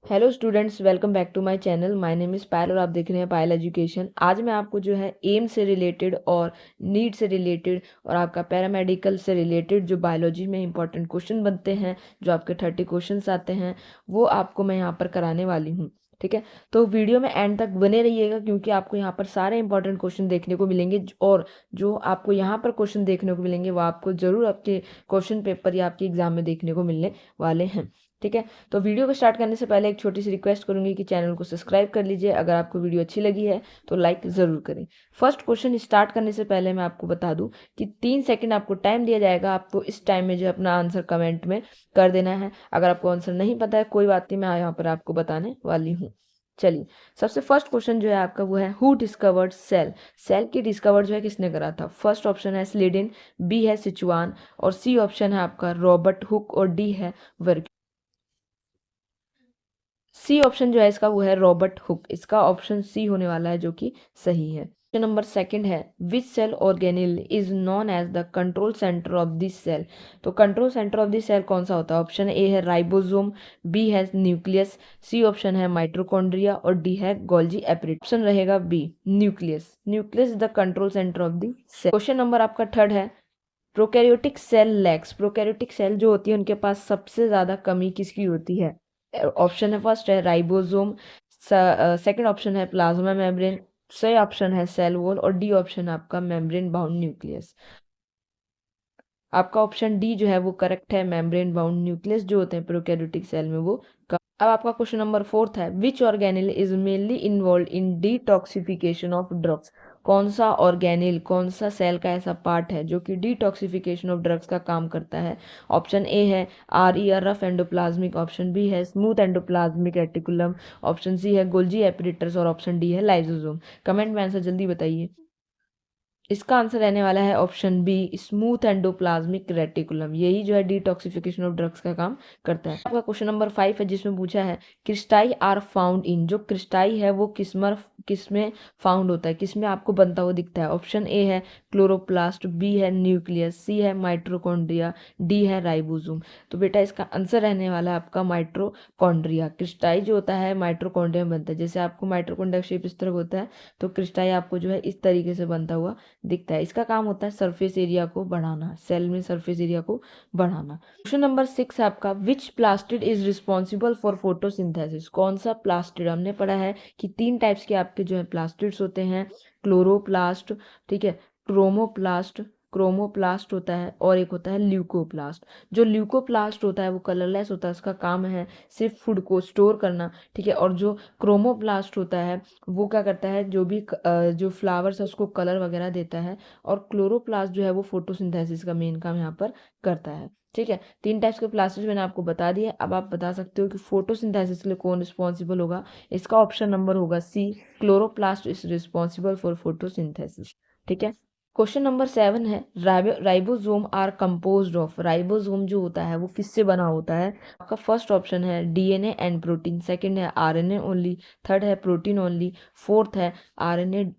Hello students, welcome back to my channel. My name is Payal और आप देख रहे हैं पायल एजुकेशन। आज मैं आपको जो है एम से रिलेटेड और नीट से रिलेटेड और आपका पैरामेडिकल से रिलेटेड जो बायोलॉजी में इंपॉर्टेंट क्वेश्चन बनते हैं, जो आपके 30 क्वेश्चंस आते हैं, वो आपको मैं यहाँ पर कराने वाली हूँ। ठीक है, तो वीडियो में एंड तक बने रहिएगा क्योंकि आपको यहाँ पर सारे इंपॉर्टेंट क्वेश्चन देखने को मिलेंगे और जो आपको यहाँ पर क्वेश्चन देखने को मिलेंगे वो आपको ज़रूर आपके क्वेश्चन पेपर या आपके एग्जाम में देखने को मिलने वाले हैं। ठीक है, तो वीडियो को स्टार्ट करने से पहले एक छोटी सी रिक्वेस्ट करूंगी कि चैनल को सब्सक्राइब कर लीजिए। अगर आपको वीडियो अच्छी लगी है तो लाइक ज़रूर करें। फर्स्ट क्वेश्चन स्टार्ट करने से पहले मैं आपको बता दूं कि 3 सेकंड आपको टाइम दिया जाएगा। आपको इस टाइम में जो अपना आंसर कमेंट में कर देना है। अगर आपको आंसर नहीं पता है कोई बात नहीं, मैं यहाँ पर आपको बताने वाली हूँ। चलिए, सबसे फर्स्ट क्वेश्चन जो है आपका वो है हु डिस्कवर्ड सेल। सेल की डिस्कवर जो है किसने करा था? फर्स्ट ऑप्शन है स्लीडेन, बी है सिचुआन और सी ऑप्शन है आपका रॉबर्ट हुक और डी है वर्क। सी ऑप्शन जो है इसका वो है रॉबर्ट हुक। इसका ऑप्शन सी होने वाला है जो कि सही है। क्वेश्चन नंबर सेकंड है which cell organelle is known as the control centre of this cell. तो control centre of this cell कौन सा होता है? ऑप्शन ए है राइबोसोम, बी है न्यूक्लियस, सी ऑप्शन है माइटोकॉन्ड्रिया और डी है गोल्जी एपरेटस। ऑप्शन रहेगा B nucleus. Nucleus is the control centre of the cell. Question number आपका थर्ड है prokaryotic cell lacks. Prokaryotic cell जो होती है उनके पास सबसे ज्यादा कमी किसकी होती है? ऑप्शन है फर्स्ट है राइबोसोम, सेकंड ऑप्शन है प्लाज्मा मेम्ब्रेन, सी ऑप्शन है सेल वॉल और डी ऑप्शन है आपका मेम्ब्रेन बाउंड न्यूक्लियस। आपका ऑप्शन डी जो है वो करेक्ट है। मेम्ब्रेन बाउंड न्यूक्लियस जो होते हैं प्रोकैरियोटिक सेल में वो अब आपका क्वेश्चन नंबर फोर्थ है विच organelle is mainly involve in detoxification of drugs. कौन सा ऑर्गेनिल, कौन सा सेल का ऐसा पार्ट है जो कि डिटॉक्सिफिकेशन ऑफ ड्रग्स का काम करता है? ऑप्शन ए है R E R rough endoplasmic, option B है smooth endoplasmic reticulum, option C है गोल्जी एपिडेटर्स और ऑप्शन डी है लाइसोसोम। कमेंट में आंसर जल्दी बताइए। इसका आंसर रहने वाला है option B smooth endoplasmic reticulum. यही जो है डिटॉक्सिफिकेशन ऑफ ड्रग्स का काम करता है। आपका क्वेश्चन नंबर 5 है जिसमें पूछा है क्रिस्टाई आर फाउंड इन। जो क्रिस्टाई है वो किसमें फाउंड होता है, किसमें आपको बनता हुआ दिखता है? ऑप्शन ए है क्लोरोप्लास्ट, बी है न्यूक्लियस, सी है माइट्रोकॉन्ड्रिया, डी है राइबोसोम। तो बेटा इसका आंसर रहने वाला है आपका माइट्रोकॉन्ड्रिया। क्रिस्टाई जो होता है माइट्रोकॉन्ड्रिया में बनता है। जैसे आपको माइट्रोकॉन्ड्रिया शेप इस तरह होता है तो क्रिस्टाई आपको जो है इस तरीके से बनता हुआ दिखता है। इसका काम होता है सरफेस एरिया को बढ़ाना, सेल में सरफेस एरिया को बढ़ाना। क्वेश्चन नंबर 6 है आपका which plastid is responsible for photosynthesis. कौन सा प्लास्टिड? हमने पढ़ा है कि 3 टाइप्स के आपके जो है प्लास्टिड्स होते हैं, क्लोरोप्लास्ट, ठीक है, क्रोमोप्लास्ट, क्रोमोप्लास्ट होता है और एक होता है ल्यूकोप्लास्ट। जो ल्यूकोप्लास्ट होता है वो कलरलेस होता है, उसका काम है सिर्फ फूड को स्टोर करना, ठीक है। और जो क्रोमोप्लास्ट होता है वो क्या करता है, जो भी जो फ्लावर्स है उसको कलर वगैरह देता है। और क्लोरोप्लास्ट जो है वो फोटोसिंथेसिस का मेन काम यहाँ पर करता है। ठीक है, 3 टाइप्स के प्लास्टिड मैंने आपको बता दिया। अब आप बता सकते हो कि फोटोसिंथेसिस के लिए कौन रिस्पॉन्सिबल होगा। इसका ऑप्शन नंबर होगा C chloroplast is responsible for photosynthesis. ठीक है, क्वेश्चन नंबर 7 है ribosome are composed of. Ribosome जो होता है वो किससे बना होता है? आपका फर्स्ट ऑप्शन है डीएनए एंड प्रोटीन, सेकंड है आरएनए ओनली, थर्ड है प्रोटीन ओनली, फोर्थ है RNA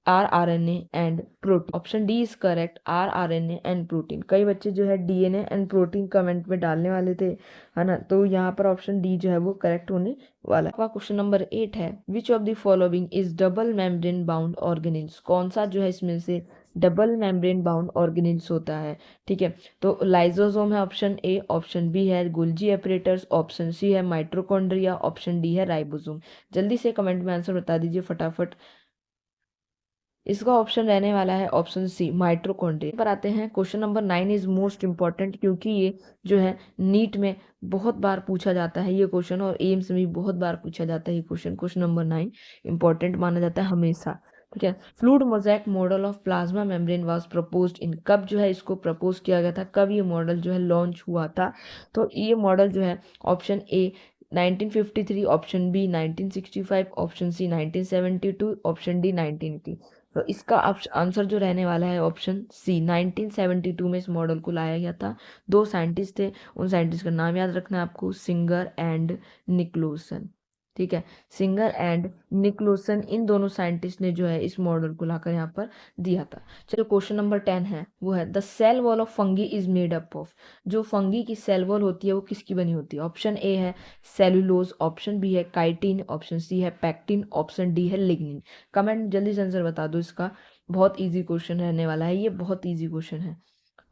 rRNA and protein. Option D is correct, rRNA and protein. कई बच्चे जो है डीएनए एंड प्रोटीन कमेंट में डालने वाले थे, है ना, तो यहाँ पर ऑप्शन डी जो है वो करेक्ट होने वाला है। आपका क्वेश्चन नंबर 8 है which of the following is double membrane bound organelles. कौन सा जो है इसमें से डबल मेम्ब्रेन बाउंड ऑर्गेनिल्स होता है? ठीक है, तो लाइसोसोम है ऑप्शन ए, ऑप्शन बी है गोल्जी एपरेटर्स, ऑप्शन सी है माइट्रोकॉन्ड्रिया, ऑप्शन डी है राइबोसोम। जल्दी से कमेंट में आंसर बता दीजिए फटाफट। इसका ऑप्शन रहने वाला है ऑप्शन सी माइट्रोकॉन्ड्रिया। पर आते हैं question number 9 is most important क्योंकि ये जो है नीट में बहुत बार पूछा जाता है ये क्वेश्चन और एम्स में भी बहुत बार पूछा जाता है ये क्वेश्चन। क्वेश्चन नंबर 9 इंपॉर्टेंट माना जाता है हमेशा। ठीक है, fluid mosaic model of plasma membrane was proposed इन। कब जो है इसको प्रपोज किया गया था, कब ये मॉडल जो है लॉन्च हुआ था? तो ये मॉडल जो है option A 1953, option B 1965, option C 1972, option D 1980। तो इसका आंसर जो रहने वाला है ऑप्शन सी 1972 में इस मॉडल को लाया गया था। 2 साइंटिस्ट थे, उन साइंटिस्ट का नाम याद रखना है आपको, सिंगर एंड निक्लोसन। ठीक है। सिंगर एंड निकलोसन, इन दोनों साइंटिस्ट ने जो है इस मॉडल को लाकर यहाँ पर दिया था। चलो क्वेश्चन नंबर 10 है, वो है the cell wall of fungi is made up of. जो फंगी की सेल वॉल होती है वो किसकी बनी होती है? ऑप्शन ए है सेलुलोज, ऑप्शन बी है काइटिन, ऑप्शन सी है पैक्टिन, ऑप्शन डी है लिग्निन। कमेंट जल्दी से आंसर बता दो इसका। बहुत ईजी क्वेश्चन रहने वाला है, ये बहुत ईजी क्वेश्चन है।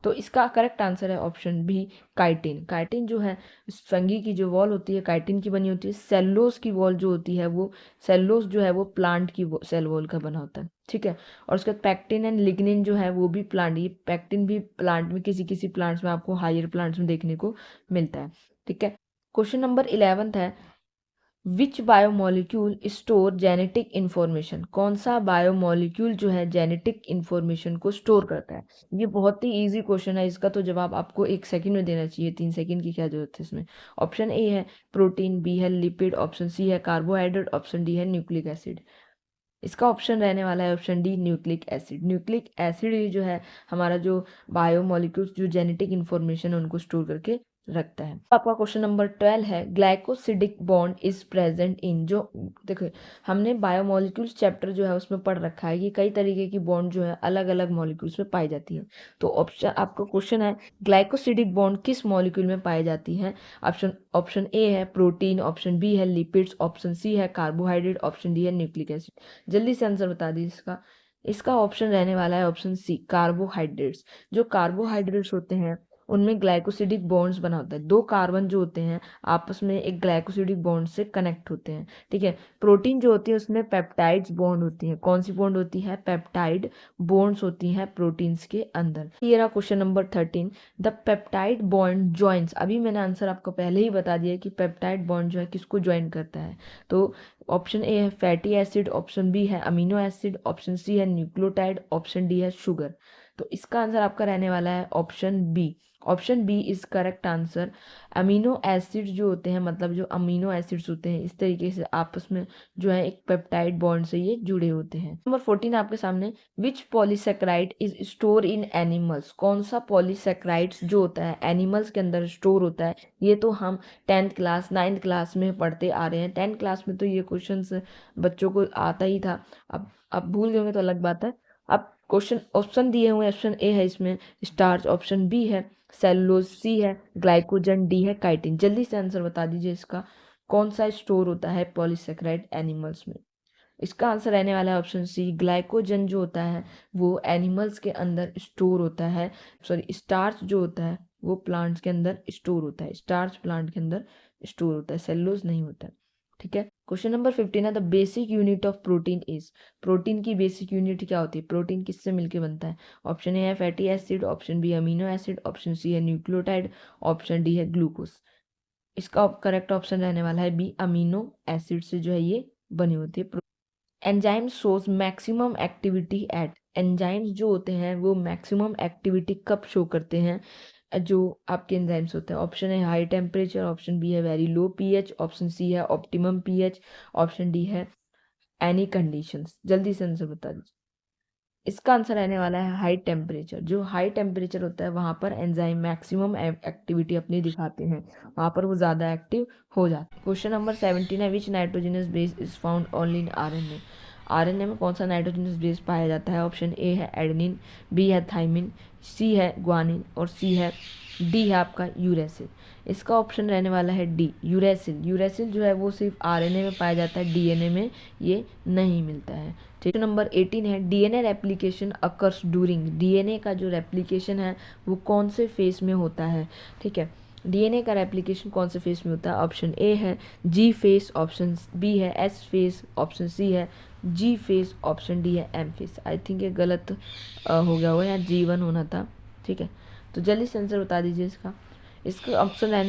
तो इसका करेक्ट आंसर है ऑप्शन बी काइटिन। काइटिन जो है फंगी की जो वॉल होती है काइटिन की बनी होती है। सेलुलोज की वॉल जो होती है वो सेलुलोज जो है वो प्लांट की सेल वॉल का बना होता है, ठीक है। और उसके बाद पैक्टिन एंड लिग्निन जो है वो भी प्लांट, ये पैक्टिन भी प्लांट में किसी किसी प्लांट्स में आपको हायर प्लांट्स में देखने को मिलता है, ठीक है। क्वेश्चन नंबर 11 है विच बायोमोलिक्यूल स्टोर जेनेटिक इंफॉर्मेशन। कौन सा बायोमोलिक्यूल जो है जेनेटिक इंफॉर्मेशन को स्टोर करता है? ये बहुत ही इजी क्वेश्चन है, इसका तो जवाब आपको 1 सेकंड में देना चाहिए, 3 सेकंड की क्या जरूरत है इसमें। ऑप्शन ए है प्रोटीन, बी है लिपिड, ऑप्शन सी है कार्बोहाइड्रेट, ऑप्शन डी है न्यूक्लिक एसिड। इसका ऑप्शन रहने वाला है option D nucleic acid. Nucleic acid ही जो है हमारा जो बायोमोलिक्यूल्स जो जेनेटिक इंफॉर्मेशन है उनको स्टोर करके रखता है। आपका क्वेश्चन नंबर 12 है glycosidic bond is present in. जो देखो हमने बायोमोलिक्यूल्स चैप्टर जो है उसमें पढ़ रखा है कि कई तरीके की बॉन्ड जो है अलग अलग मॉलिक्यूल्स में पाई जाती है। तो ऑप्शन आपका क्वेश्चन है ग्लाइकोसिडिक बॉन्ड किस मॉलिक्यूल में पाई जाती है? ऑप्शन ऑप्शन ए है प्रोटीन, ऑप्शन बी है लिपिड्स, ऑप्शन सी है कार्बोहाइड्रेट, ऑप्शन डी है न्यूक्लिक एसिड। जल्दी से आंसर बता दी इसका। इसका ऑप्शन रहने वाला है ऑप्शन सी कार्बोहाइड्रेट्स। जो कार्बोहाइड्रेट्स होते हैं उनमें ग्लाइकोसिडिक बॉन्ड्स बना होता है। 2 कार्बन जो होते हैं आपस में एक ग्लाइकोसिडिक बॉन्ड से कनेक्ट होते हैं, ठीक है। प्रोटीन जो होती है उसमें पेप्टाइड्स बॉन्ड होती है। कौन सी बॉन्ड होती है? पेप्टाइड बॉन्ड्स होती हैं प्रोटीन्स के अंदर। ये रहा question number 13 the peptide bond joins. अभी मैंने आंसर आपको पहले ही बता दिया कि पेप्टाइड बॉन्ड जो है किसको ज्वाइन करता है। तो ऑप्शन ए है फैटी एसिड, ऑप्शन बी है अमीनो एसिड, ऑप्शन सी है न्यूक्लियोटाइड, ऑप्शन डी है शुगर। तो इसका आंसर आपका रहने वाला है option B. Option B is correct answer. Amino acid जो होते हैं मतलब जो अमीनो एसिड्स होते हैं इस तरीके से आपस में जो है एक पेप्टाइड बॉन्ड से ये जुड़े होते हैं। नंबर 14 आपके सामने which polysaccharide is store in animals. कौन सा पॉलीसेक्राइड्स जो होता है एनिमल्स के अंदर स्टोर होता है? ये तो हम 10th क्लास 9th क्लास में पढ़ते आ रहे हैं। 10th क्लास में तो ये क्वेश्चन बच्चों को आता ही था। अब भूल गए तो अलग बात है। अब क्वेश्चन ऑप्शन दिए हुए ऑप्शन ए है इसमें स्टार्च, ऑप्शन बी है सेलुलोज, सी है ग्लाइकोजन, डी है काइटिन। जल्दी से आंसर बता दीजिए इसका। कौन सा स्टोर होता है पॉलीसेक्राइड एनिमल्स में? इसका आंसर रहने वाला है ऑप्शन सी ग्लाइकोजन जो होता है वो एनिमल्स के अंदर स्टोर होता है। सॉरी स्टार्च जो होता है वो प्लांट्स के अंदर स्टोर होता है। स्टार्च प्लांट के अंदर स्टोर होता है, सेलुलोज नहीं होता है, ठीक है। क्वेश्चन नंबर 15 है the basic unit of protein is. Protein की बेसिक यूनिट क्या होती है? प्रोटीन किससे मिलकर बनता है? ऑप्शन ए है fatty acid, option B amino acid, option C है न्यूक्लियोटाइड, ऑप्शन डी है ग्लूकोज। इसका करेक्ट ऑप्शन रहने वाला है बी अमीनो एसिड से जो है ये बनी होती है। Enzyme shows maximum activity at. Enzymes जो होते हैं वो मैक्सिमम एक्टिविटी कब शो करते हैं? जो आपके एंजाइम्स होते हैं। ऑप्शन है हाई टेम्परेचर, ऑप्शन बी है very low pH, option C है ऑप्टिमम पीएच, ऑप्शन डी है एनी कंडीशंस। जल्दी से आंसर बता दीजिए। इसका आंसर रहने वाला है हाई टेम्परेचर। जो हाई टेम्परेचर होता है वहाँ पर एंजाइम मैक्सिमम एक्टिविटी अपनी दिखाते हैं, वहाँ पर वो ज़्यादा एक्टिव हो जाते हैं। क्वेश्चन नंबर 17 है which nitrogenous base is found only in RNA. RNA में कौन सा नाइट्रोजनस बेस पाया जाता है? ऑप्शन ए है एडेनिन, बी है थाइमिन, सी है ग्वानिन और सी है डी है आपका यूरेसिल। इसका ऑप्शन रहने वाला है डी यूरेसिल। यूरेसिल जो है वो सिर्फ आरएनए में पाया जाता है, डीएनए में ये नहीं मिलता है, ठीक है। नंबर 18 है DNA replication occurs during. DNA का जो रेप्लिकेशन है वो कौन से फेज में होता है? ठीक है, डीएनए का रेप्लिकेशन कौन से फेज में होता है? ऑप्शन ए है जी फेज, ऑप्शन बी है एस फेज, ऑप्शन सी है जी फेज, ऑप्शन डी है एम फेज। आई थिंक ये गलत हो गया हुआ, यहाँ G1 होना था, ठीक है। तो जल्दी से आंसर बता दीजिए इसका। इसका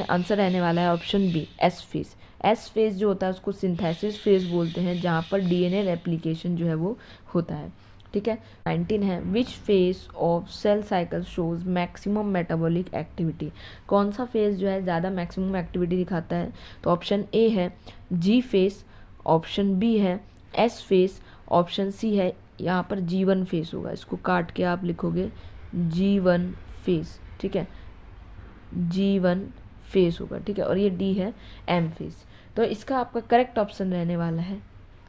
आंसर रहने वाला है option B S phase. S phase जो होता है उसको सिंथेसिस फेज बोलते हैं, जहाँ पर डीएनए रेप्लिकेशन जो है वो होता है, ठीक है। 19 है which phase of cell cycle shows maximum metabolic activity. कौन सा फेज जो है ज़्यादा मैक्सिमम एक्टिविटी दिखाता है? तो ऑप्शन ए है जी फेज, ऑप्शन बी है एस फेज, ऑप्शन सी है यहाँ पर G1 फेज होगा, इसको काट के आप लिखोगे G1 फेज, ठीक है, G1 फेस होगा, ठीक है, और ये डी है एम फेस। तो इसका आपका करेक्ट ऑप्शन रहने वाला है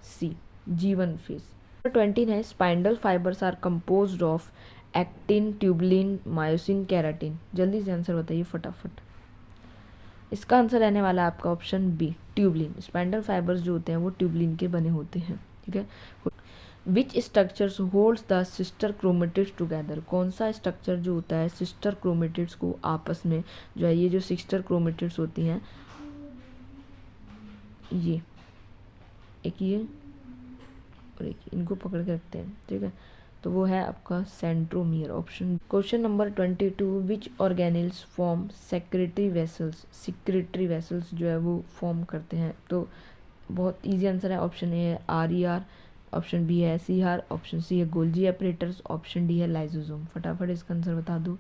सी, G1 फेस। 20 है spindle fibres are composed of actin, tubulin, myosin, keratin. जल्दी से आंसर बताइए फटाफट। इसका आंसर रहने वाला है आपका option B, tubulin. Spindle fibres जो होते हैं वो ट्यूबलिन के बने होते हैं, ठीक है। Which structures holds the sister chromatids together. कौन सा स्ट्रक्चर जो होता है सिस्टर क्रोमेटिड्स को आपस में जो है, ये जो सिस्टर क्रोमेटिड्स होती हैं, ये एक ये और एक, इनको पकड़ के रखते हैं, ठीक है, तो वो है आपका centromere option. Question number 22, which organelles form secretory vesicles. Secretory vesicles जो है वो फॉर्म करते हैं, तो बहुत इजी आंसर है। ऑप्शन ए है RER, ऑप्शन बी है SER, ऑप्शन सी है गोल्जी एपरेटर्स, ऑप्शन डी है लाइजोसोम। फटाफट इसका आंसर बता दो।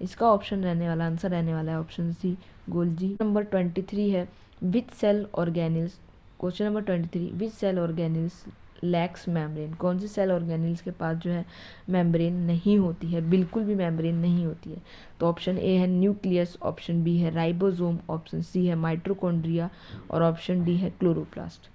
इसका ऑप्शन रहने वाला आंसर रहने वाला है ऑप्शन सी, गोल्जी। नंबर 23 है which cell organelles. Question number 23, which cell organelles lakhs membrane. कौन सी सेल ऑर्गेनिल्स के पास जो है मेम्ब्रेन नहीं होती है, बिल्कुल भी मेम्ब्रेन नहीं होती है। तो ऑप्शन ए है न्यूक्लियस, ऑप्शन बी है राइबोसोम, ऑप्शन सी है माइटोकॉन्ड्रिया और ऑप्शन डी है क्लोरोप्लास्ट।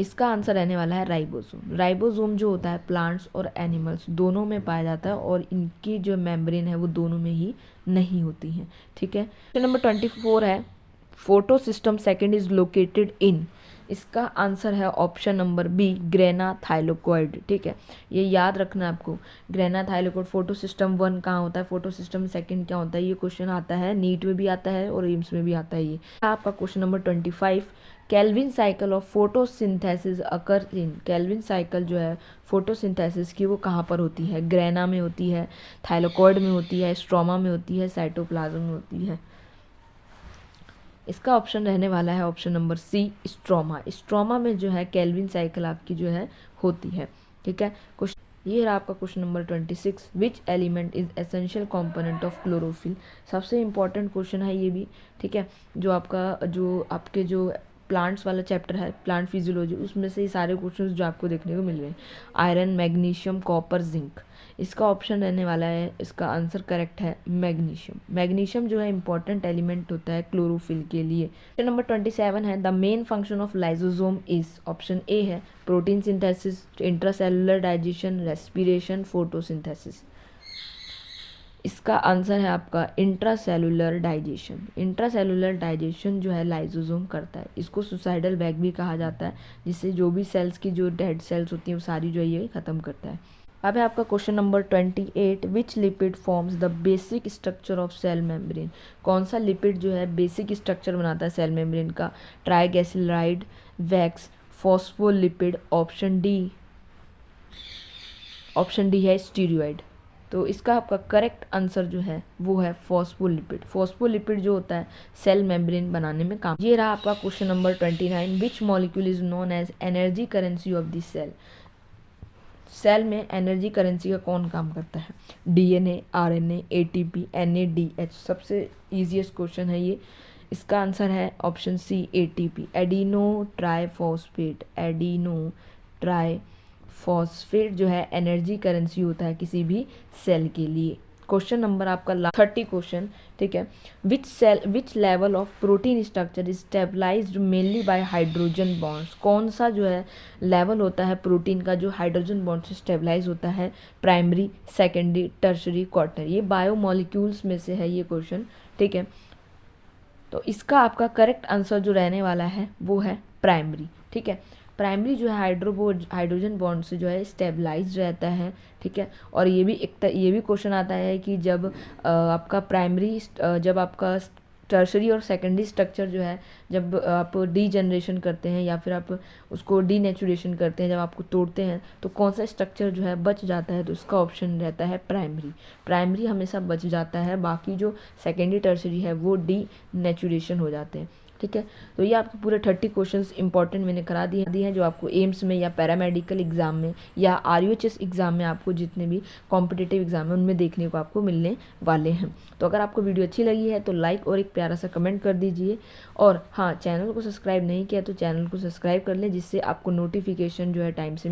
इसका आंसर रहने वाला है राइबोसोम। राइबोसोम जो होता है प्लांट्स और एनिमल्स दोनों में पाया जाता है और इनकी जो मेम्ब्रेन है वो दोनों में ही नहीं होती है, ठीक है। क्वेश्चन नंबर 24 है photo system second is located in. इसका आंसर है option number B, grana thylakoid, ठीक है। ये याद रखना आपको, ग्रेना थाइलोकॉइड। फोटो सिस्टम 1 कहाँ होता है, फोटो सिस्टम सेकंड क्या होता है, ये क्वेश्चन आता है, नीट में भी आता है और एम्स में भी आता है। ये आपका question number 25, Calvin cycle of photosynthesis occur in. Calvin cycle जो है फोटोसिंथेसिस की वो कहाँ पर होती है, ग्रेना में होती है, थाइलोकॉइड में होती है, स्ट्रोमा में होती है, साइटोप्लाज्म में होती है। इसका ऑप्शन रहने वाला है option number C, stroma. Stroma में जो है केल्विन साइकिल आपकी जो है होती है, ठीक है। ये रहा आपका question number 26, which element is essential component of chlorophyll. सबसे इंपॉर्टेंट क्वेश्चन है ये भी, ठीक है। जो आपके जो प्लांट्स वाला चैप्टर है, प्लांट फिजियोलॉजी, उसमें से ये सारे क्वेश्चंस जो आपको देखने को मिल रहे हैं, आयरन, मैग्नीशियम, कॉपर, जिंक। इसका ऑप्शन रहने वाला है, इसका आंसर करेक्ट है मैग्नीशियम। मैग्नीशियम जो है इंपॉर्टेंट एलिमेंट होता है क्लोरोफिल के लिए। क्वेश्चन नंबर 27 है the main function of lysosome is. Option A है protein synthesis, intracellular digestion, respiration, photosynthesis. इसका आंसर है आपका इंट्रासेलुलर डाइजेशन। इंट्रासेलुलर डाइजेशन जो है लाइसोसोम करता है। इसको सुसाइडल बैग भी कहा जाता है, जिससे जो भी सेल्स की जो डेड सेल्स होती हैं वो सारी जो है ये ख़त्म करता है। अब है आपका question number 28, which lipid forms the basic structure of cell membrane. कौन सा लिपिड जो है बेसिक स्ट्रक्चर बनाता है सेल मेम्ब्रेन का, triglyceride, wax, phospholipid, option D है स्टीरॉयड। तो इसका आपका करेक्ट आंसर जो है वो है फॉस्फोलिपिड। फॉस्फोलिपिड जो होता है सेल मेम्ब्रेन बनाने में काम। ये रहा आपका question number 29, which molecule is known as energy currency of the cell. Cell में एनर्जी करेंसी का कौन काम करता है, DNA, RNA, ATP, NADH। सबसे ईजीएस्ट क्वेश्चन है ये। इसका आंसर है option C, ATP, adeno triphosphate. Adeno triphosphate जो है एनर्जी करेंसी होता है किसी भी सेल के लिए। क्वेश्चन नंबर आपका 30 क्वेश्चन, ठीक है। Which level of protein structure is stabilised mainly by hydrogen bonds. कौन सा जो है लेवल होता है प्रोटीन का जो हाइड्रोजन बॉन्ड से स्टेबलाइज होता है, प्राइमरी, सेकेंडरी, टर्शरी, क्वार्टनरी। ये बायोमोलिक्यूल्स में से है ये क्वेश्चन, ठीक है। तो इसका आपका करेक्ट आंसर जो रहने वाला है वो है प्राइमरी, ठीक है। प्राइमरी जो है हाइड्रोजन बॉन्ड से जो है स्टेबलाइज रहता है, ठीक है। और ये भी क्वेश्चन आता है कि जब आपका टर्शरी और सेकेंडरी स्ट्रक्चर जो है जब आप डीजनरेशन करते हैं या फिर आप उसको डीनेचुरेशन करते हैं, जब आपको तोड़ते हैं तो कौन सा स्ट्रक्चर जो है बच जाता है, तो इसका ऑप्शन रहता है प्राइमरी। प्राइमरी हमेशा बच जाता है, बाकी जो सेकेंडरी टर्शरी है वो डीनेचुरेशन हो जाते हैं, ठीक है। तो ये आपके पूरे 30 क्वेश्चंस इंपॉर्टेंट मैंने करा दिए हैं जो आपको एम्स में या पैरामेडिकल एग्जाम में या RUHS एग्जाम में आपको जितने भी कॉम्पिटिटिव एग्जाम है उनमें देखने को आपको मिलने वाले हैं। तो अगर आपको वीडियो अच्छी लगी है तो लाइक और एक प्यारा सा कमेंट कर दीजिए। और हाँ, चैनल को सब्सक्राइब नहीं किया तो चैनल को सब्सक्राइब कर लें, जिससे आपको नोटिफिकेशन जो है टाइम से